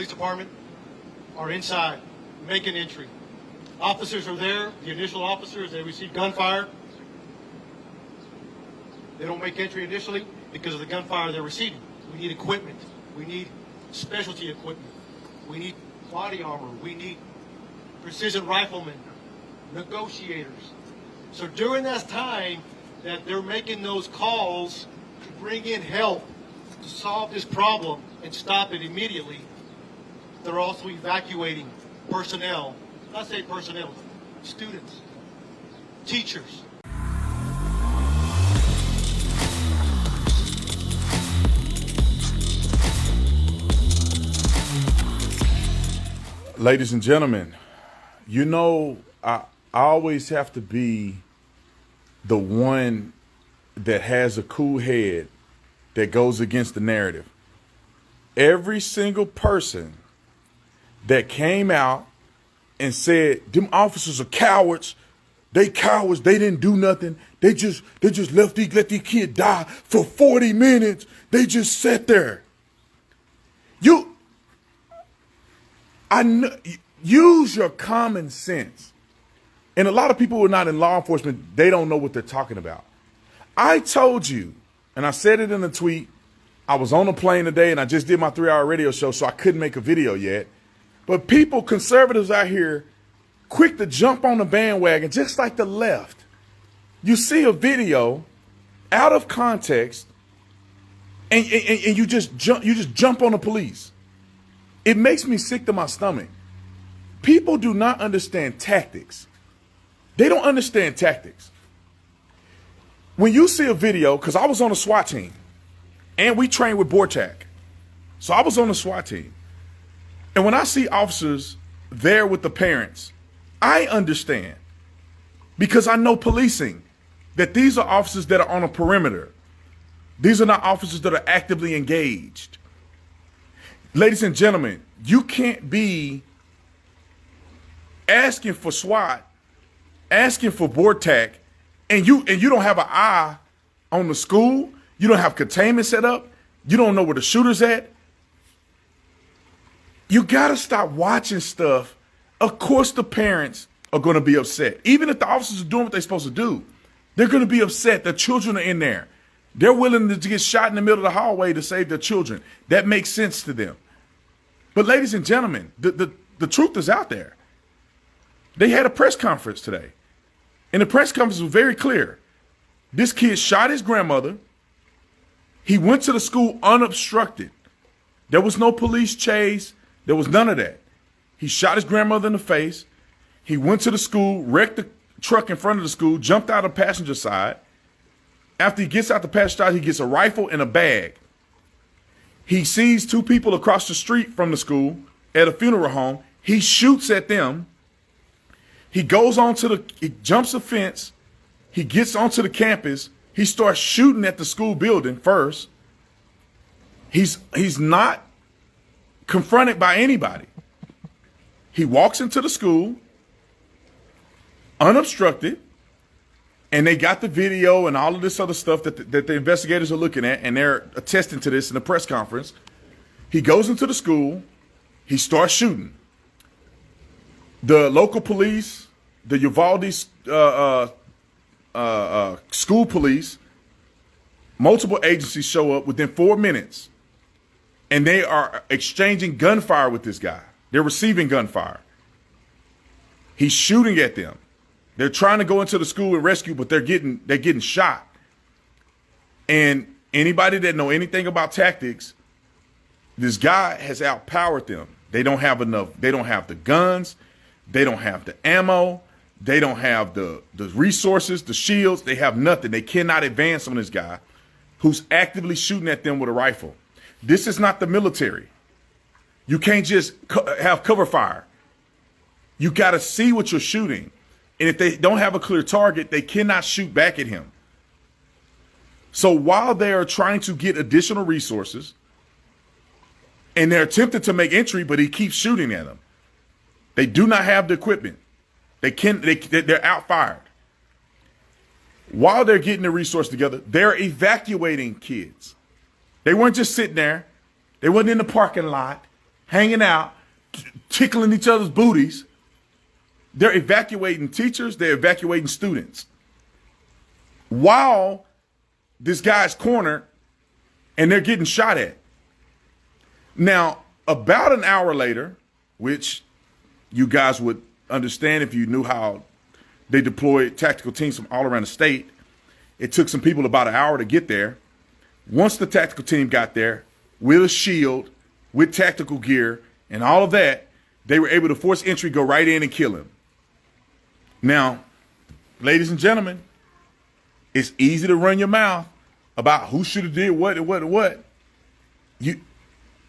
Police Department are inside making entry. Officers are there, the initial officers, they receive gunfire. They don't make entry initially because of the gunfire they're receiving. We need equipment. We need specialty equipment. We need body armor. We need precision riflemen, negotiators. So during that time that they're making those calls to bring in help to solve this problem and stop it immediately, they're also evacuating personnel. Not say personnel, students, teachers. Ladies and gentlemen, you know, I always have to be the one that has a cool head that goes against the narrative. Every single person that came out and said, them officers are cowards, they didn't do nothing, they just let these kids die for 40 minutes, they just sat there. Use your common sense. And a lot of people who are not in law enforcement, they don't know what they're talking about. I told you, and I said it in a tweet, I was on a plane today and I just did my 3-hour radio show, so I couldn't make a video yet. But people, conservatives out here, quick to jump on the bandwagon, just like the left. You see a video out of context and you just jump on the police. It makes me sick to my stomach. People do not understand tactics. They don't understand tactics. When you see a video, because I was on a SWAT team and we trained with Bortak. So I was on the SWAT team. And when I see officers there with the parents, I understand, because I know policing, that these are officers that are on a perimeter. These are not officers that are actively engaged. Ladies and gentlemen, you can't be asking for SWAT, asking for Bortak, and you don't have an eye on the school. You don't have containment set up. You don't know where the shooter's at. You got to stop watching stuff. Of course, the parents are going to be upset. Even if the officers are doing what they're supposed to do, they're going to be upset. The children are in there. They're willing to get shot in the middle of the hallway to save their children. That makes sense to them. But ladies and gentlemen, the truth is out there. They had a press conference today. And the press conference was very clear. This kid shot his grandmother. He went to the school unobstructed. There was no police chase. There was none of that. He shot his grandmother in the face. He went to the school, wrecked the truck in front of the school, jumped out of the passenger side. After he gets out the passenger side, he gets a rifle and a bag. He sees two people across the street from the school at a funeral home. He shoots at them. He goes he jumps a fence. He gets onto the campus. He starts shooting at the school building first. He's not confronted by anybody. He walks into the school unobstructed, and they got the video and all of this other stuff that the investigators are looking at, and they're attesting to this in the press conference. He goes into the school. He starts shooting. The local police, the Uvalde school police, multiple agencies show up within 4 minutes, and they are exchanging gunfire with this guy. They're receiving gunfire. He's shooting at them. They're trying to go into the school and rescue, but they're getting shot. And anybody that know anything about tactics, this guy has outpowered them. They don't have enough. They don't have the guns. They don't have the ammo. They don't have the resources, the shields. They have nothing. They cannot advance on this guy who's actively shooting at them with a rifle. This is not the military. You can't just have cover fire. You got to see what you're shooting. And if they don't have a clear target, they cannot shoot back at him. So while they are trying to get additional resources, and they're attempting to make entry, but he keeps shooting at them, they do not have the equipment. They're outfired. While they're getting the resource together, they're evacuating kids. They weren't just sitting there. They wasn't in the parking lot. hanging out, tickling each other's booties. They're evacuating teachers. They're evacuating students. While this guy's cornered and they're getting shot at. Now, about an hour later, which you guys would understand if you knew how they deployed tactical teams from all around the state, it took some people about an hour to get there. Once the tactical team got there, with a shield, with tactical gear, and all of that, they were able to force entry, go right in and kill him. Now, ladies and gentlemen, it's easy to run your mouth about who should have did what and what and what.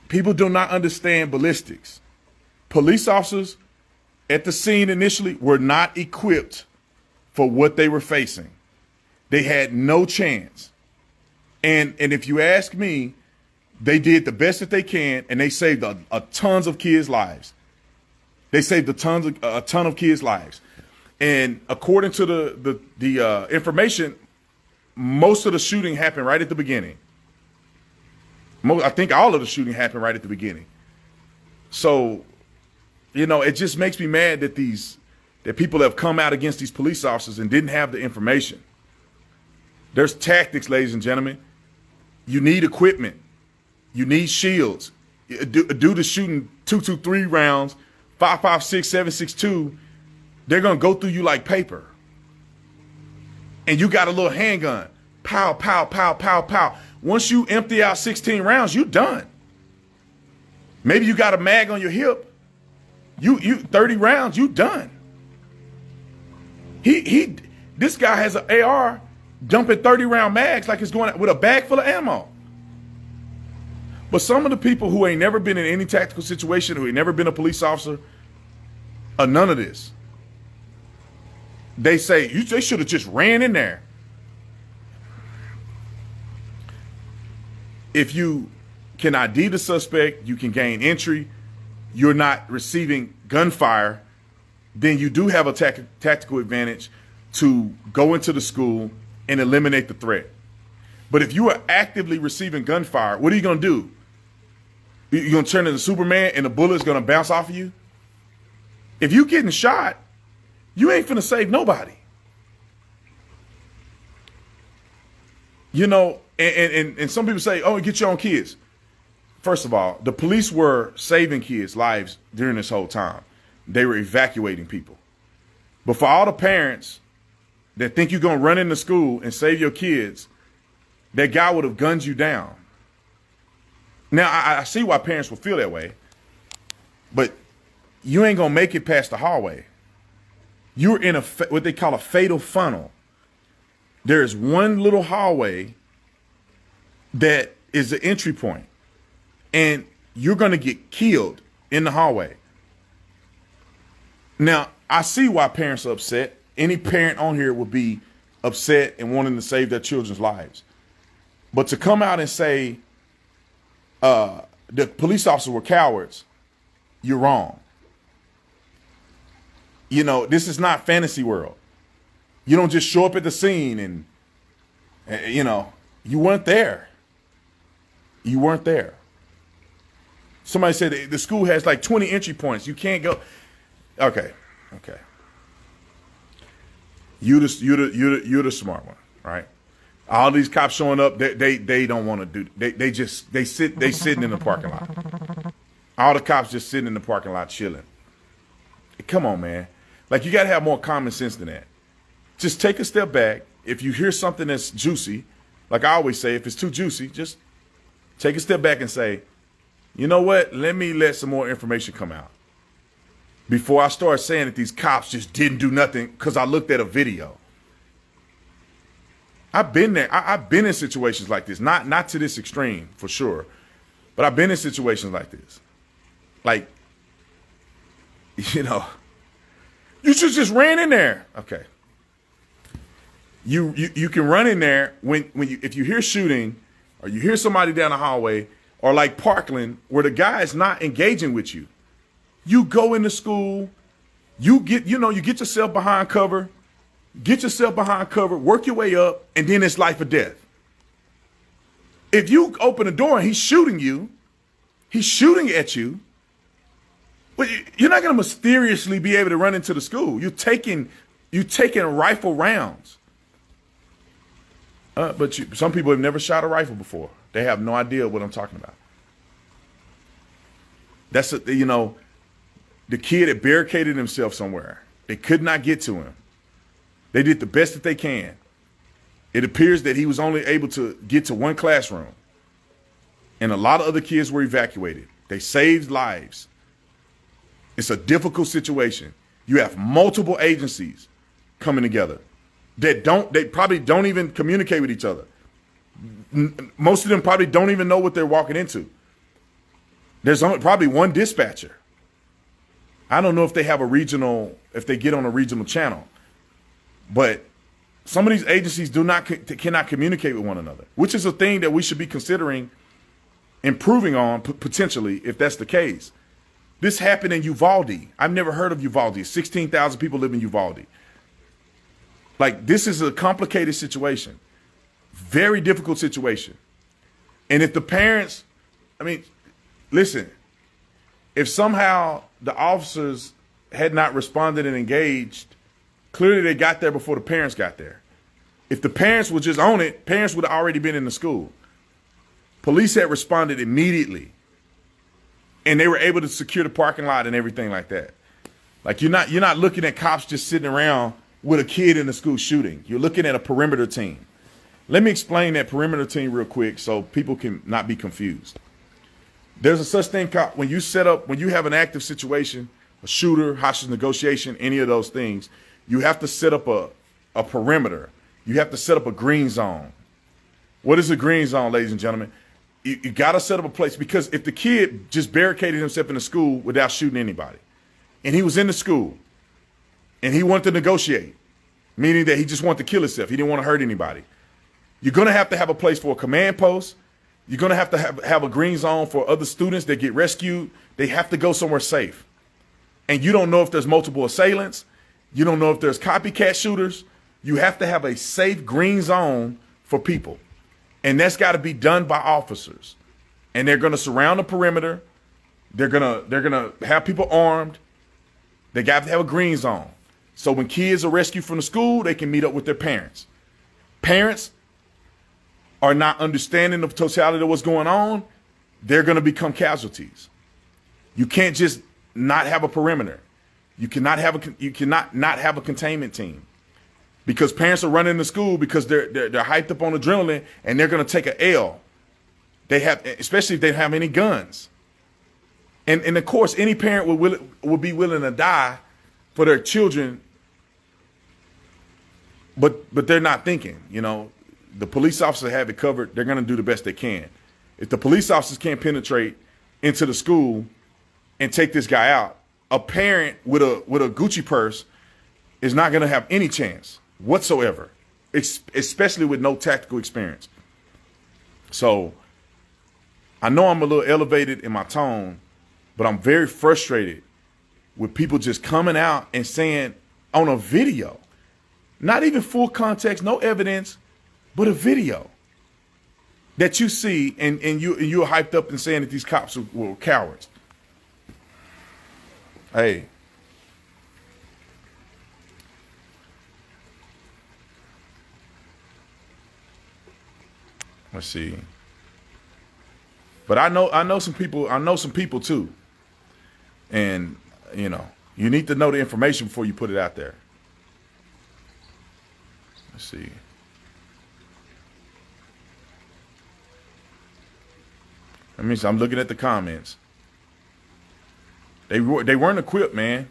People do not understand ballistics. Police officers at the scene initially were not equipped for what they were facing. They had no chance. And if you ask me, they did the best that they can, and they saved a tons of kids' lives. They saved a ton of kids' lives. And according to the information, most of the shooting happened right at the beginning. I think all of the shooting happened right at the beginning. So, it just makes me mad that people have come out against these police officers and didn't have the information. There's tactics, ladies and gentlemen. You need equipment. You need shields. A dude is shooting 223 rounds, 5.56, 7.62. They're going to go through you like paper. And you got a little handgun. Pow, pow, pow, pow, pow. Once you empty out 16 rounds, you're done. Maybe you got a mag on your hip. You 30 rounds, you done. This guy has an AR dumping 30 round mags like it's going with a bag full of ammo. But some of the people who ain't never been in any tactical situation, who ain't never been a police officer, are none of this. They say they should have just ran in there. If you can ID the suspect, you can gain entry, you're not receiving gunfire, then you do have a tactical advantage to go into the school and eliminate the threat. But if you are actively receiving gunfire, what are you going to do? You're going to turn into Superman and the bullet's going to bounce off of you? If you're getting shot, you ain't finna save nobody. And some people say, oh, get your own kids. First of all, the police were saving kids' lives during this whole time. They were evacuating people. But for all the parents that think you're going to run into school and save your kids, that guy would have gunned you down. Now, I see why parents would feel that way, but you ain't going to make it past the hallway. You're in what they call a fatal funnel. There's one little hallway that is the entry point, and you're going to get killed in the hallway. Now, I see why parents are upset. Any parent on here would be upset and wanting to save their children's lives. But to come out and say the police officers were cowards, you're wrong. This is not fantasy world. You don't just show up at the scene and you weren't there. You weren't there. Somebody said the school has like 20 entry points. You can't go. Okay. You're the smart one, right? All these cops showing up, they don't want to do. They sitting in the parking lot. All the cops just sitting in the parking lot chilling. Come on, man. Like, you got to have more common sense than that. Just take a step back. If you hear something that's juicy, like I always say, if it's too juicy, just take a step back and say, you know what? Let me let some more information come out before I start saying that these cops just didn't do nothing because I looked at a video. I've been there. I've been in situations like this, not to this extreme for sure, but I've been in situations like this. Like, you should just ran in there. Okay. You can run in there if you hear shooting or you hear somebody down the hallway or like Parkland where the guy is not engaging with you. You go into school, you get yourself behind cover, work your way up, and then it's life or death. If you open the door and he's shooting at you, But you're not going to mysteriously be able to run into the school. You're taking rifle rounds. Some people have never shot a rifle before. They have no idea what I'm talking about. The kid had barricaded himself somewhere. They could not get to him. They did the best that they can. It appears that he was only able to get to one classroom. And a lot of other kids were evacuated. They saved lives. It's a difficult situation. You have multiple agencies coming together they probably don't even communicate with each other. Most of them probably don't even know what they're walking into. There's probably one dispatcher. I don't know if they have if they get on a regional channel, but some of these agencies cannot communicate with one another, which is a thing that we should be considering improving on potentially if that's the case. This happened in Uvalde. I've never heard of Uvalde. 16,000 people live in Uvalde. Like, this is a complicated situation, very difficult situation. And if the parents, listen, if somehow the officers had not responded and engaged, clearly they got there before the parents got there. If the parents were just on it, parents would have already been in the school. Police had responded immediately, and they were able to secure the parking lot and everything like that. Like, you're not looking at cops just sitting around with a kid in the school shooting. You're looking at a perimeter team. Let me explain that perimeter team real quick so people can not be confused. There's a such thing called, when you have an active situation, a shooter, hostage negotiation, any of those things, you have to set up a perimeter. You have to set up a green zone. What is a green zone, ladies and gentlemen? You got to set up a place, because if the kid just barricaded himself in the school without shooting anybody, and he was in the school, and he wanted to negotiate, meaning that he just wanted to kill himself, he didn't want to hurt anybody, you're going to have a place for a command post. You're going to have a green zone for other students that get rescued. They have to go somewhere safe. And you don't know if there's multiple assailants. You don't know if there's copycat shooters. You have to have a safe green zone for people. And that's got to be done by officers. And they're going to surround the perimeter. They're going to have people armed. They got to have a green zone. So when kids are rescued from the school, they can meet up with their parents. Parents are not understanding the totality of what's going on, they're going to become casualties. You can't just not have a perimeter. You cannot not have a containment team, because parents are running to school because they're hyped up on adrenaline, and they're going to take an L. Especially if they have any guns. And of course, any parent would be willing to die for their children, but they're not thinking, The police officers have it covered. They're going to do the best they can. If the police officers can't penetrate into the school and take this guy out, a parent with a Gucci purse is not going to have any chance whatsoever, especially with no tactical experience. So I know I'm a little elevated in my tone, but I'm very frustrated with people just coming out and saying on a video, not even full context, no evidence, but a video that you see, and you're hyped up and saying that these cops were cowards. Hey, let's see. But I know some people too, and you need to know the information before you put it out there. Let's see. I'm looking at the comments. They weren't equipped, man.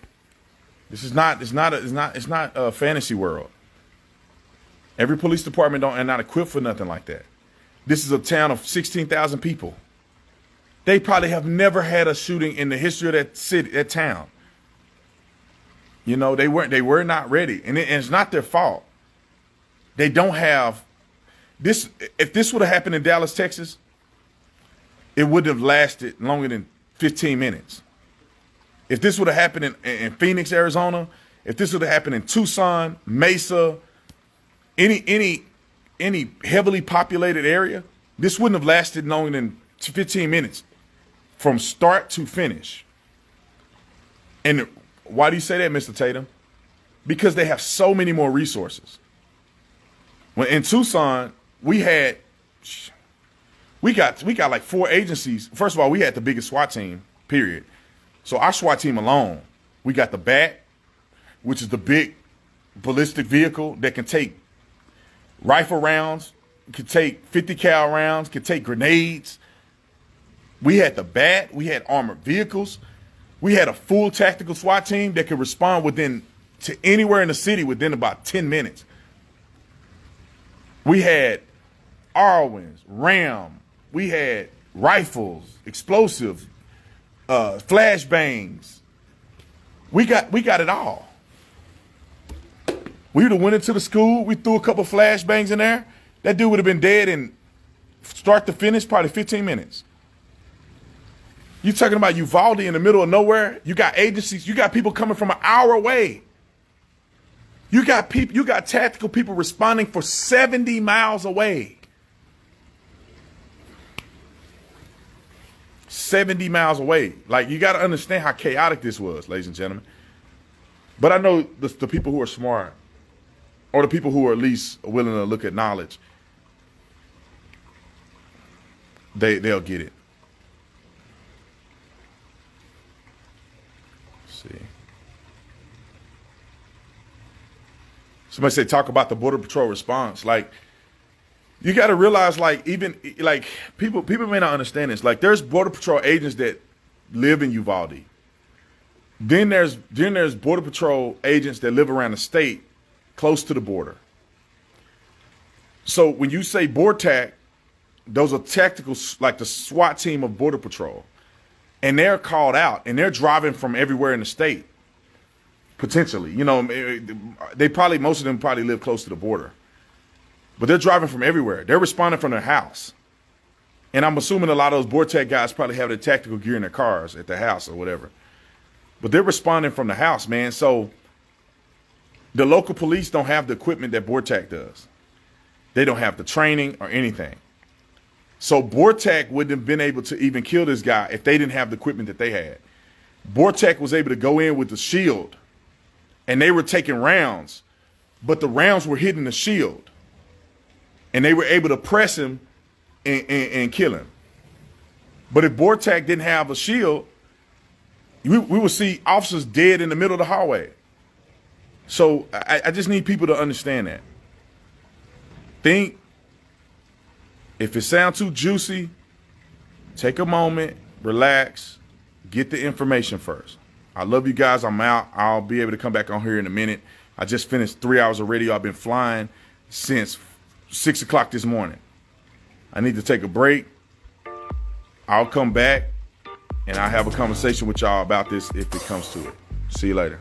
It's not a fantasy world. Every police department are not equipped for nothing like that. This is a town of 16,000 people. They probably have never had a shooting in the history of that city, that town. They were not ready, and it's not their fault. They don't have this. If this would have happened in Dallas, Texas, it wouldn't have lasted longer than 15 minutes. If this would have happened in Phoenix, Arizona, if this would have happened in Tucson, Mesa, any heavily populated area, this wouldn't have lasted longer than 15 minutes from start to finish. And why do you say that, Mr. Tatum? Because they have so many more resources. When in Tucson, we got like 4 agencies. First of all, we had the biggest SWAT team, period. So our SWAT team alone, we got the BAT, which is the big ballistic vehicle that can take rifle rounds, can take 50 cal rounds, can take grenades. We had the BAT, we had armored vehicles. We had a full tactical SWAT team that could respond to anywhere in the city within about 10 minutes. We had Arwins, RAM. We had rifles, explosives, flashbangs. We got it all. We would have went into the school. We threw a couple flashbangs in there. That dude would have been dead in start to finish probably 15 minutes. You talking about Uvalde in the middle of nowhere? You got agencies. You got people coming from an hour away. You got people. You got tactical people responding for 70 miles away. 70 miles away. Like, you got to understand how chaotic this was, ladies and gentlemen. But I know the people who are smart, or the people who are at least willing to look at knowledge, they'll get it. Let's see. Somebody said talk about the Border Patrol response. Like, you got to realize, like, even like people may not understand this. Like, there's Border Patrol agents that live in Uvalde. Then there's Border Patrol agents that live around the state close to the border. So when you say BORTAC, those are tactical, like the SWAT team of Border Patrol. And they're called out, and they're driving from everywhere in the state, potentially. You know, most of them probably live close to the border. But they're driving from everywhere. They're responding from their house. And I'm assuming a lot of those BORTAC guys probably have their tactical gear in their cars at the house or whatever. But they're responding from the house, man. So the local police don't have the equipment that BORTAC does. They don't have the training or anything. So BORTAC wouldn't have been able to even kill this guy if they didn't have the equipment that they had. BORTAC was able to go in with the shield, and they were taking rounds, but the rounds were hitting the shield. And they were able to press him and kill him. But if BORTAC didn't have a shield, we would see officers dead in the middle of the hallway. So I just need people to understand that. Think, if it sounds too juicy, take a moment, relax, get the information first. I love you guys. I'm out. I'll be able to come back on here in a minute. I just finished 3 hours of radio. I've been flying since 6 o'clock this morning. I need to take a break. I'll come back and I'll have a conversation with y'all about this if it comes to it. See you later.